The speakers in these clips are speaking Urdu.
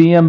PM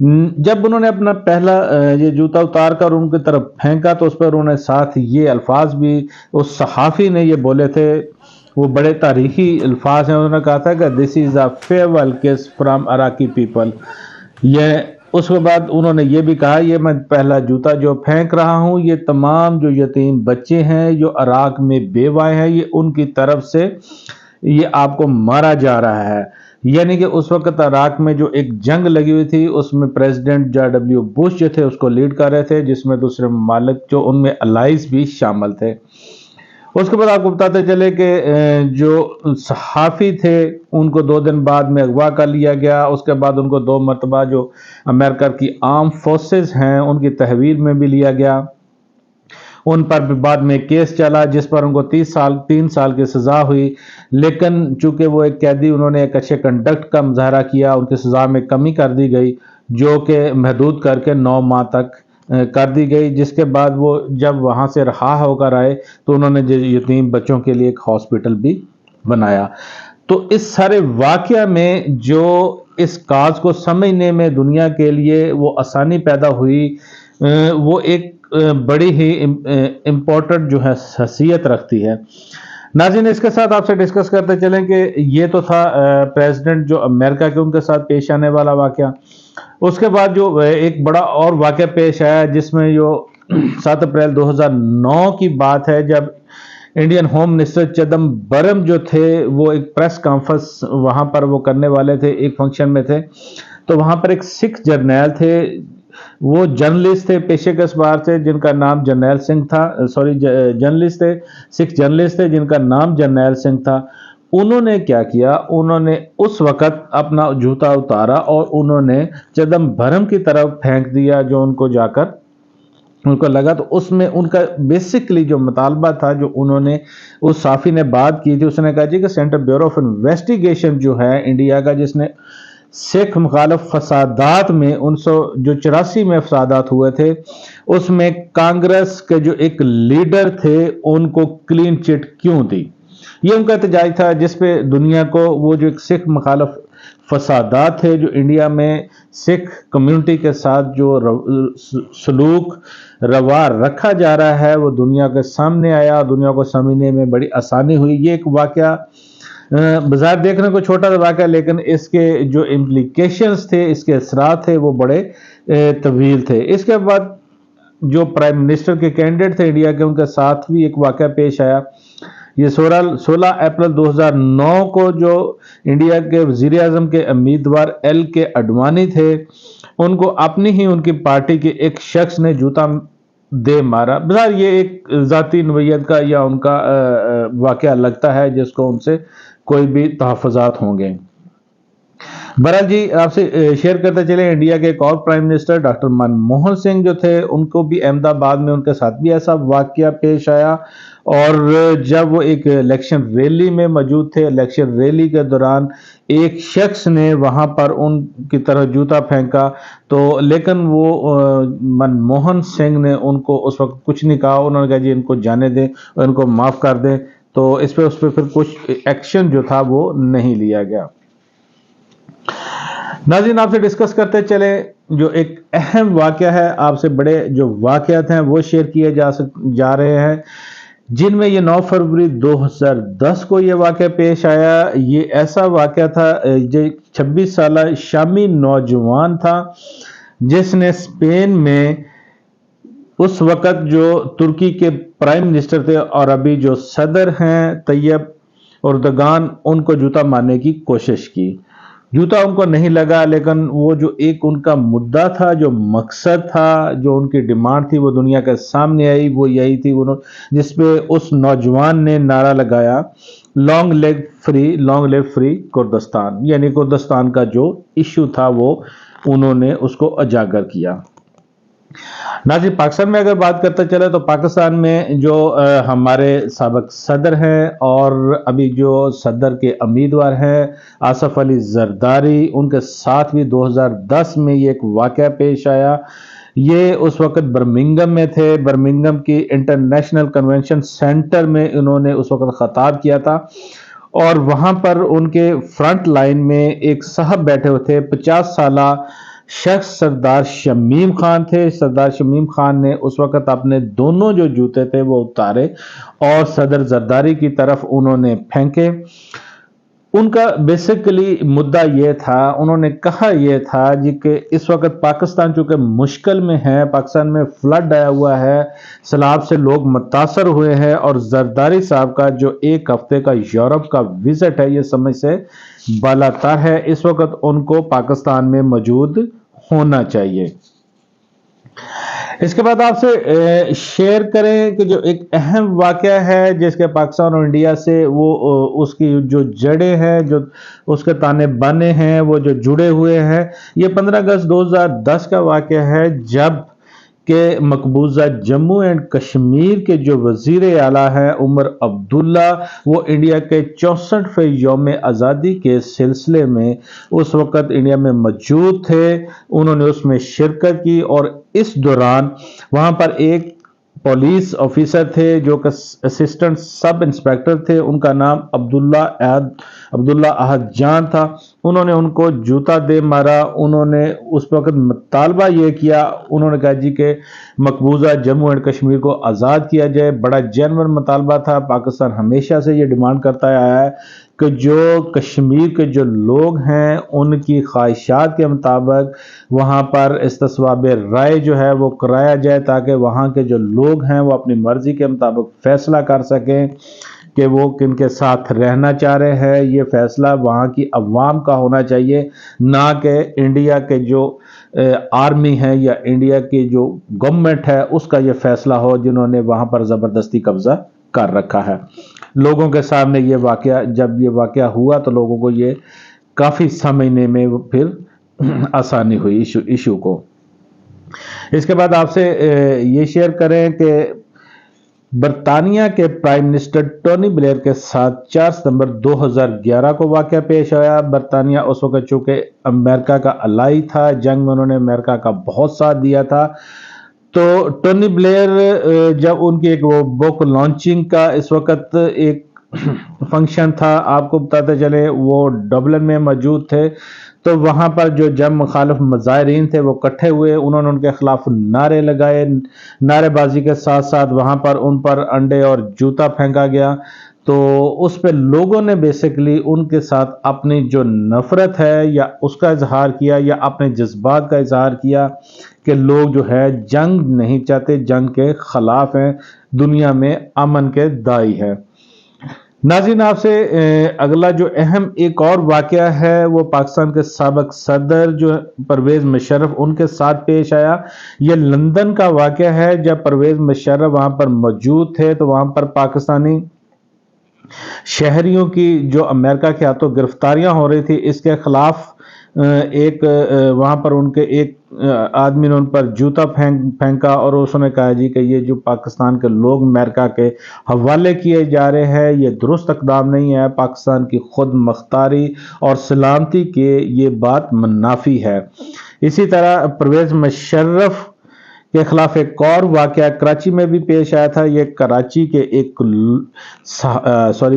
جب انہوں نے اپنا پہلا یہ جوتا اتار کر ان کی طرف پھینکا تو اس پر انہوں نے ساتھ یہ الفاظ بھی اس صحافی نے یہ بولے تھے، وہ بڑے تاریخی الفاظ ہیں. انہوں نے کہا تھا کہ دس از اے فیئرول کس فرام اراکی پیپل. یہ اس کے بعد انہوں نے یہ بھی کہا، یہ میں پہلا جوتا جو پھینک رہا ہوں یہ تمام جو یتیم بچے ہیں جو عراق میں بیوہ ہیں، یہ ان کی طرف سے یہ آپ کو مارا جا رہا ہے. یعنی کہ اس وقت عراق میں جو ایک جنگ لگی ہوئی تھی اس میں پریزیڈنٹ جارج ڈبلیو بش جو تھے اس کو لیڈ کر رہے تھے، جس میں دوسرے ممالک جو ان میں الائز بھی شامل تھے. اس کے بعد آپ کو بتاتے چلے کہ جو صحافی تھے ان کو 2 دن بعد میں اغوا کر لیا گیا. اس کے بعد ان کو 2 مرتبہ جو امریکہ کی آرم فورسز ہیں ان کی تحویل میں بھی لیا گیا. ان پر بھی بعد میں کیس چلا جس پر ان کو 3 سال کی سزا ہوئی، لیکن چونکہ وہ ایک قیدی انہوں نے ایک اچھے کنڈکٹ کا مظاہرہ کیا، ان کی سزا میں کمی کر دی گئی جو کہ محدود کر کے 9 ماہ تک کر دی گئی. جس کے بعد وہ جب وہاں سے رہا ہو کر آئے تو انہوں نے یتیم بچوں کے لیے ایک ہاسپٹل بھی بنایا. تو اس سارے واقعہ میں جو اس کاز کو سمجھنے میں دنیا کے لیے وہ آسانی پیدا ہوئی، وہ ایک بڑی ہی امپورٹنٹ جو ہے حیثیت رکھتی ہے. ناظرین، اس کے ساتھ آپ سے ڈسکس کرتے چلیں کہ یہ تو تھا پریزیڈنٹ جو امریکہ کے ان کے ساتھ پیش آنے والا واقعہ. اس کے بعد جو ایک بڑا اور واقعہ پیش آیا جس میں جو 7 اپریل 2009 کی بات ہے، جب انڈین ہوم منسٹر چدمبرم جو تھے وہ ایک پریس کانفرنس وہاں پر وہ کرنے والے تھے، ایک فنکشن میں تھے. تو وہاں پر ایک سکھ جرنیل تھے، وہ جرنلسٹ تھے پیشے کے اعتبار سے، جن کا نام جرنیل سنگھ تھا. جرنلسٹ تھے، سکھ جرنلسٹ تھے جن کا نام جرنیل سنگھ تھا. انہوں نے کیا کیا، انہوں نے اس وقت اپنا جوتا اتارا اور انہوں نے چدمبرم کی طرف پھینک دیا جو ان کو جا کر ان کو لگا. تو اس میں ان کا بیسکلی جو مطالبہ تھا، جو انہوں نے اس صحافی نے بات کی تھی، اس نے کہا جی کہ سینٹرل بیورو آف انویسٹیگیشن جو ہے انڈیا کا، جس نے سکھ مخالف فسادات میں 1984 میں فسادات ہوئے تھے، اس میں کانگریس کے جو ایک لیڈر تھے ان کو کلین چٹ کیوں دی. یہ ان کا احتجاج تھا جس پہ دنیا کو وہ جو ایک سکھ مخالف فسادات تھے جو انڈیا میں سکھ کمیونٹی کے ساتھ جو سلوک روا رکھا جا رہا ہے وہ دنیا کے سامنے آیا، دنیا کو سمجھنے میں بڑی آسانی ہوئی. یہ ایک واقعہ بظاہر دیکھنے کو چھوٹا سا واقعہ، لیکن اس کے جو امپلیکیشنز تھے، اس کے اثرات تھے وہ بڑے طویل تھے. اس کے بعد جو پرائم منسٹر کے کینڈیڈیٹ تھے انڈیا کے، ان کے ساتھ بھی ایک واقعہ پیش آیا. یہ 16 اپریل 2009 کو جو انڈیا کے وزیر اعظم کے امیدوار ایل کے اڈوانی تھے، ان کو اپنی ہی ان کی پارٹی کے ایک شخص نے جوتا دے مارا. بظاہر یہ ایک ذاتی نوعیت کا یا ان کا واقعہ لگتا ہے جس کو ان سے کوئی بھی تحفظات ہوں گے. بہرحال جی، آپ سے شیئر کرتے چلے انڈیا کے ایک اور prime minister doctor Manmohan Singh جو تھے، ان کو بھی احمد آباد میں ان کے ساتھ بھی ایسا واقعہ پیش آیا. اور جب وہ ایک الیکشن ریلی میں موجود تھے، الیکشن ریلی کے دوران ایک شخص نے وہاں پر ان کی طرف جوتا پھینکا، تو لیکن وہ منموہن سنگھ نے ان کو اس وقت کچھ نہیں کہا. انہوں نے کہا جی ان کو جانے دیں اور ان کو معاف کر دیں. تو اس پہ پھر کچھ ایکشن جو تھا وہ نہیں لیا گیا. ناظرین، آپ سے ڈسکس کرتے چلے جو ایک اہم واقعہ ہے، آپ سے بڑے جو واقعات ہیں وہ شیئر کیے جا رہے ہیں، جن میں یہ 9 فروری 2010 کو یہ واقعہ پیش آیا. یہ ایسا واقعہ تھا، جو 26 سالہ شامی نوجوان تھا جس نے اسپین میں اس وقت جو ترکی کے پرائم منسٹر تھے اور ابھی جو صدر ہیں طیب اردگان، ان کو جوتا مارنے کی کوشش کی. جوتا ان کو نہیں لگا، لیکن وہ جو ایک ان کا مدعا تھا، جو مقصد تھا، جو ان کی ڈیمانڈ تھی وہ دنیا کے سامنے آئی. وہ یہی تھی جس پہ اس نوجوان نے نعرہ لگایا، لانگ لیو فری کردستان. یعنی کردستان کا جو ایشو تھا وہ انہوں نے اس کو اجاگر کیا. ناظرین، پاکستان میں اگر بات کرتے چلے تو پاکستان میں جو ہمارے سابق صدر ہیں اور ابھی جو صدر کے امیدوار ہیں آصف علی زرداری، ان کے ساتھ بھی 2010 میں یہ ایک واقعہ پیش آیا. یہ اس وقت برمنگم میں تھے. برمنگم کی انٹرنیشنل کنونشن سینٹر میں انہوں نے اس وقت خطاب کیا تھا، اور وہاں پر ان کے فرنٹ لائن میں ایک صاحب بیٹھے ہوئے تھے، 50 سالہ شخص سردار شمیم خان تھے۔ سردار شمیم خان نے اس وقت اپنے دونوں جو جوتے تھے وہ اتارے اور صدر زرداری کی طرف انہوں نے پھینکے۔ ان کا بیسیکلی مدعا یہ تھا، انہوں نے کہا یہ تھا جی کہ اس وقت پاکستان چونکہ مشکل میں ہے، پاکستان میں فلڈ آیا ہوا ہے، سیلاب سے لوگ متاثر ہوئے ہیں، اور زرداری صاحب کا جو ایک ہفتے کا یورپ کا وزٹ ہے یہ سمجھ سے بالاتر ہے، اس وقت ان کو پاکستان میں موجود ہونا چاہیے۔ اس کے بعد آپ سے شیئر کریں کہ جو ایک اہم واقعہ ہے جس کے پاکستان اور انڈیا سے وہ اس کی جو جڑیں ہیں، جو اس کے تانے بانے ہیں، وہ جو جڑے ہوئے ہیں، یہ 15 اگست 2010 کا واقعہ ہے جب کہ مقبوضہ جموں اینڈ کشمیر کے جو وزیر اعلیٰ ہیں عمر عبداللہ، وہ انڈیا کے 64ویں یوم آزادی کے سلسلے میں اس وقت انڈیا میں موجود تھے، انہوں نے اس میں شرکت کی، اور اس دوران وہاں پر ایک پولیس آفیسر تھے جو کہ اسسٹنٹ سب انسپیکٹر تھے، ان کا نام عبداللہ احد جان تھا، انہوں نے ان کو جوتا دے مارا۔ انہوں نے اس وقت مطالبہ یہ کیا، انہوں نے کہا جی کہ مقبوضہ جموں اینڈ کشمیر کو آزاد کیا جائے، بڑا جینوئن مطالبہ تھا، پاکستان ہمیشہ سے یہ ڈیمانڈ کرتا آیا ہے کہ جو کشمیر کے جو لوگ ہیں ان کی خواہشات کے مطابق وہاں پر استصواب رائے جو ہے وہ کرایا جائے، تاکہ وہاں کے جو لوگ ہیں وہ اپنی مرضی کے مطابق فیصلہ کر سکیں کہ وہ کن کے ساتھ رہنا چاہ رہے ہیں۔ یہ فیصلہ وہاں کی عوام کا ہونا چاہیے، نہ کہ انڈیا کے جو آرمی ہے یا انڈیا کی جو گورنمنٹ ہے اس کا یہ فیصلہ ہو، جنہوں نے وہاں پر زبردستی قبضہ کر رکھا ہے۔ لوگوں کے سامنے یہ واقعہ، جب یہ واقعہ ہوا تو لوگوں کو یہ کافی سمجھنے میں پھر آسانی ہوئی ایشو کو۔ اس کے بعد آپ سے یہ شیئر کریں کہ برطانیہ کے پرائم منسٹر ٹونی بلیئر کے ساتھ 4 ستمبر 2011 کو واقعہ پیش آیا۔ برطانیہ اس وقت چونکہ امریکہ کا الائی تھا، جنگ میں انہوں نے امریکہ کا بہت ساتھ دیا تھا، تو ٹونی بلیئر جب ان کی ایک وہ بک لانچنگ کا اس وقت ایک فنکشن تھا، آپ کو بتاتے چلے وہ ڈبلن میں موجود تھے، تو وہاں پر جو جب مخالف مظاہرین تھے وہ اکٹھے ہوئے، انہوں نے ان کے خلاف نعرے لگائے، نعرے بازی کے ساتھ ساتھ وہاں پر ان پر انڈے اور جوتا پھینکا گیا، تو اس پہ لوگوں نے بیسیکلی ان کے ساتھ اپنی جو نفرت ہے یا اس کا اظہار کیا یا اپنے جذبات کا اظہار کیا کہ لوگ جو ہے جنگ نہیں چاہتے، جنگ کے خلاف ہیں، دنیا میں امن کے داعی ہے۔ ناظرین، آپ سے اگلا جو اہم ایک اور واقعہ ہے وہ پاکستان کے سابق صدر جو پرویز مشرف ان کے ساتھ پیش آیا۔ یہ لندن کا واقعہ ہے، جب پرویز مشرف وہاں پر موجود تھے تو وہاں پر پاکستانی شہریوں کی جو امریکہ کے ہاتھوں گرفتاریاں ہو رہی تھی، اس کے خلاف ایک وہاں پر ان کے ایک آدمی نے ان پر جوتا پھینکا، اور اس نے کہا جی کہ یہ جو پاکستان کے لوگ امریکہ کے حوالے کیے جا رہے ہیں یہ درست اقدام نہیں ہے، پاکستان کی خود مختاری اور سلامتی کے یہ بات منافی ہے۔ اسی طرح پرویز مشرف کے خلاف ایک اور واقعہ کراچی میں بھی پیش آیا تھا۔ یہ کراچی کے ایک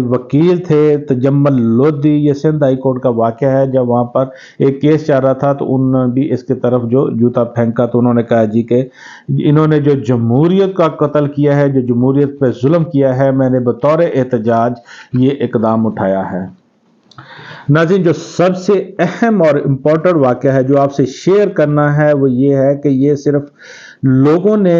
وکیل تھے تجمل لودھی، یہ سندھ ہائی کورٹ کا واقعہ ہے، جب وہاں پر ایک کیس چل رہا تھا تو انہوں نے بھی اس کی طرف جو جوتا پھینکا، تو انہوں نے کہا جی کہ انہوں نے جو جمہوریت کا قتل کیا ہے، جو جمہوریت پہ ظلم کیا ہے، میں نے بطور احتجاج یہ اقدام اٹھایا ہے۔ ناظرین، جو سب سے اہم اور امپورٹنٹ واقعہ ہے جو آپ سے شیئر کرنا ہے وہ یہ ہے کہ یہ صرف لوگوں نے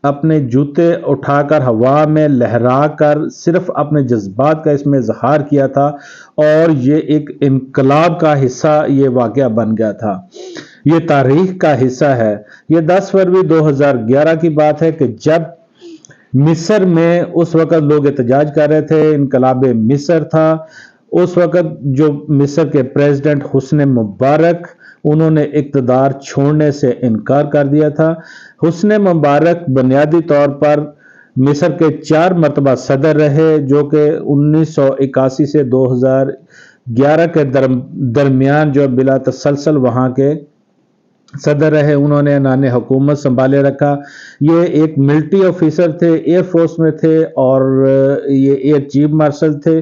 اپنے جوتے اٹھا کر ہوا میں لہرا کر صرف اپنے جذبات کا اس میں اظہار کیا تھا، اور یہ ایک انقلاب کا حصہ یہ واقعہ بن گیا تھا، یہ تاریخ کا حصہ ہے۔ یہ 10 فروری 2011 کی بات ہے کہ جب مصر میں اس وقت لوگ احتجاج کر رہے تھے، انقلاب مصر تھا، اس وقت جو مصر کے پریزیڈنٹ حسنی مبارک انہوں نے اقتدار چھوڑنے سے انکار کر دیا تھا۔ حسنی مبارک بنیادی طور پر مصر کے 4 مرتبہ صدر رہے، جو کہ 1981 سے 2011 کے درمیان جو بلا تسلسل وہاں کے صدر رہے، انہوں نے عنان حکومت سنبھالے رکھا۔ یہ ایک ملٹری آفیسر تھے، ایئر فورس میں تھے، اور یہ ایئر چیف مارشل تھے۔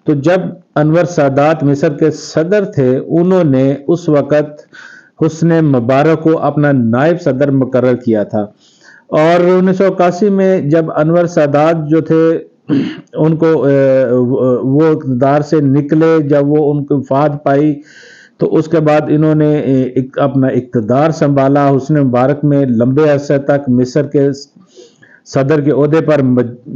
تو جب انور سادات مصر کے صدر تھے، انہوں نے اس وقت حسن مبارک کو اپنا نائب صدر مقرر کیا تھا، اور 1981 میں جب انور سادات جو تھے ان کو وہ اقتدار سے نکلے، جب وہ ان کو وفات پائی تو اس کے بعد انہوں نے اپنا اقتدار سنبھالا۔ حسن مبارک میں لمبے عرصے تک مصر کے صدر کے عہدے پر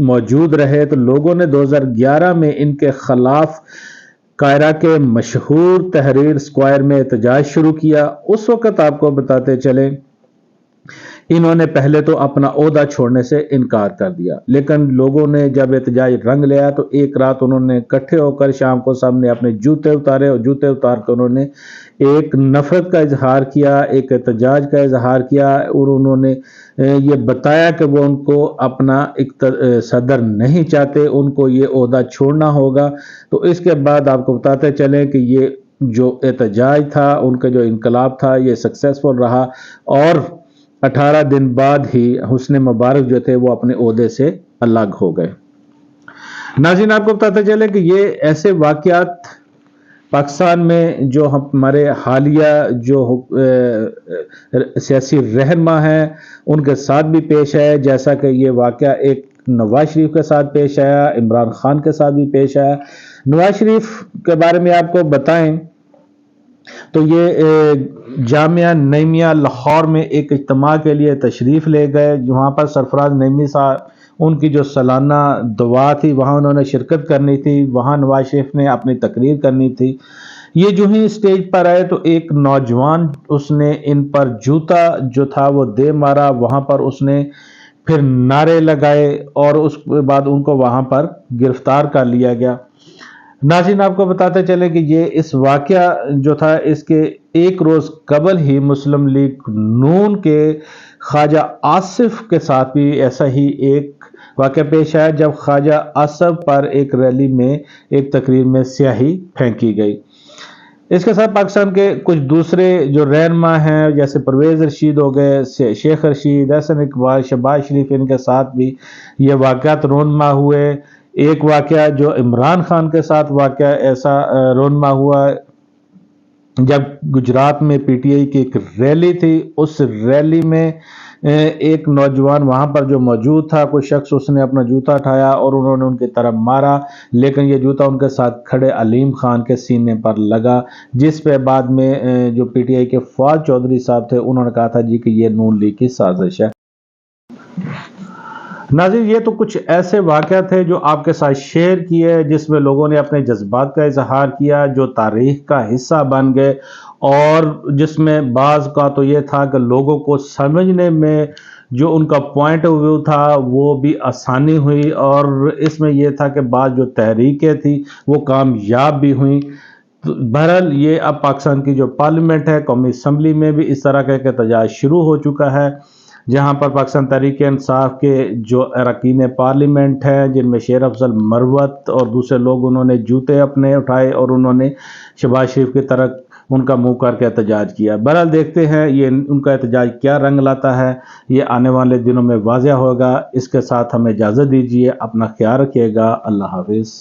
موجود رہے، تو لوگوں نے 2011 میں ان کے خلاف قاہرہ کے مشہور تحریر اسکوائر میں احتجاج شروع کیا۔ اس وقت آپ کو بتاتے چلیں انہوں نے پہلے تو اپنا عہدہ چھوڑنے سے انکار کر دیا، لیکن لوگوں نے جب احتجاج رنگ لیا تو ایک رات انہوں نے اکٹھے ہو کر شام کو سب نے اپنے جوتے اتارے، اور جوتے اتار کر انہوں نے ایک نفرت کا اظہار کیا، ایک احتجاج کا اظہار کیا، اور انہوں نے یہ بتایا کہ وہ ان کو اپنا صدر نہیں چاہتے، ان کو یہ عہدہ چھوڑنا ہوگا۔ تو اس کے بعد آپ کو بتاتے چلیں کہ یہ جو احتجاج تھا، ان کا جو انقلاب تھا، یہ سکسیسفل رہا، اور 18 دن بعد ہی حسن مبارک جو تھے وہ اپنے عہدے سے الگ ہو گئے۔ ناظرین آپ کو بتاتے چلے کہ یہ ایسے واقعات پاکستان میں جو ہمارے حالیہ جو سیاسی رہنما ہیں ان کے ساتھ بھی پیش ہے، جیسا کہ یہ واقعہ ایک نواز شریف کے ساتھ پیش آیا، عمران خان کے ساتھ بھی پیش آیا۔ نواز شریف کے بارے میں آپ کو بتائیں تو یہ جامعہ نعیمیہ لاہور میں ایک اجتماع کے لیے تشریف لے گئے، وہاں پر سرفراز نعیمی صاحب ان کی جو سالانہ دعا تھی وہاں انہوں نے شرکت کرنی تھی، وہاں نواز شریف نے اپنی تقریر کرنی تھی۔ یہ جو ہی اسٹیج پر آئے تو ایک نوجوان اس نے ان پر جوتا جو تھا وہ دے مارا، وہاں پر اس نے پھر نعرے لگائے، اور اس کے بعد ان کو وہاں پر گرفتار کر لیا گیا۔ ناظرین آپ کو بتاتے چلے کہ یہ اس واقعہ جو تھا اس کے ایک روز قبل ہی مسلم لیگ نون کے خواجہ آصف کے ساتھ بھی ایسا ہی ایک واقعہ پیش آیا، جب خواجہ آصف پر ایک ریلی میں ایک تقریر میں سیاہی پھینکی گئی۔ اس کے ساتھ پاکستان کے کچھ دوسرے جو رہنما ہیں جیسے پرویز رشید ہو گئے، شیخ رشید، احسن اقبال، شہباز شریف، ان کے ساتھ بھی یہ واقعات رونما ہوئے۔ ایک واقعہ جو عمران خان کے ساتھ واقعہ ایسا رونما ہوا جب گجرات میں پی ٹی آئی کی ایک ریلی تھی، اس ریلی میں ایک نوجوان وہاں پر جو موجود تھا، کوئی شخص اس نے اپنا جوتا اٹھایا اور انہوں نے ان کی طرف مارا، لیکن یہ جوتا ان کے ساتھ کھڑے علیم خان کے سینے پر لگا، جس پہ بعد میں جو پی ٹی آئی کے فواد چودھری صاحب تھے انہوں نے کہا تھا جی کہ یہ نون لیگ کی سازش ہے۔ ناظرین یہ تو کچھ ایسے واقعات تھے جو آپ کے ساتھ شیئر کیے، جس میں لوگوں نے اپنے جذبات کا اظہار کیا، جو تاریخ کا حصہ بن گئے، اور جس میں بعض کا تو یہ تھا کہ لوگوں کو سمجھنے میں جو ان کا پوائنٹ آف ویو تھا وہ بھی آسانی ہوئی، اور اس میں یہ تھا کہ بعض جو تحریکیں تھیں وہ کامیاب بھی ہوئیں۔ بہرحال یہ اب پاکستان کی جو پارلیمنٹ ہے، قومی اسمبلی میں بھی اس طرح کا ایک احتجاج شروع ہو چکا ہے، جہاں پر پاکستان تحریک انصاف کے جو اراکین پارلیمنٹ ہیں جن میں شیر افضل مروت اور دوسرے لوگ، انہوں نے جوتے اپنے اٹھائے اور انہوں نے شہباز شریف کی طرف ان کا منہ کر کے احتجاج کیا۔ بہرحال دیکھتے ہیں یہ ان کا احتجاج کیا رنگ لاتا ہے، یہ آنے والے دنوں میں واضح ہوگا۔ اس کے ساتھ ہمیں اجازت دیجیے، اپنا خیال رکھیے گا، اللہ حافظ۔